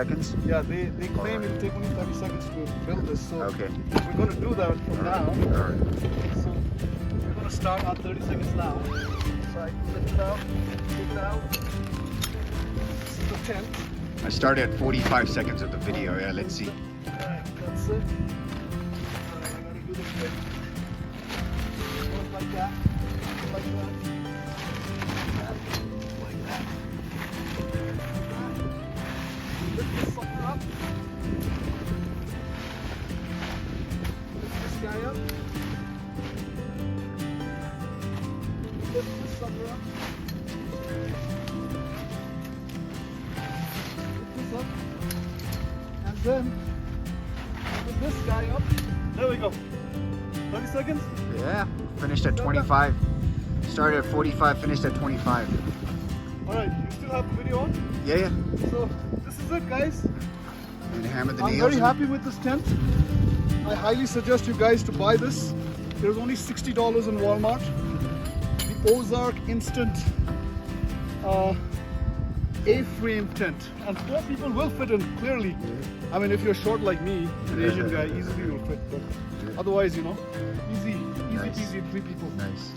seconds? Yeah, they claim it'll take only 30 seconds to build this. So Okay. we're going to do that from now. Alright. So we're going to start our 30 seconds now. So I lift it out, take it out. This is the tent. I started at 45 seconds of the video. Yeah, let's see. Alright, that's it. Alright, I gotta do the trick. Goes like that. Like that. Like that. Lift this sucker up. Lift this guy up. Lift this sucker up. Lift this up. And then put this guy up. There we go. 30 seconds. Yeah, finished at 25. Started at 45, finished at 25. Alright, you still have the video on? Yeah, yeah. So this is it, guys. And hammer the I'm nails. very happy with this tent. I highly suggest you guys to buy this. It was only $60 in Walmart. The Ozark Instant A-frame tent. And 4 people will fit in, clearly. I mean, if you're short like me, an Asian guy, easily will fit. But otherwise, you know, easy peasy, 3 people. Nice.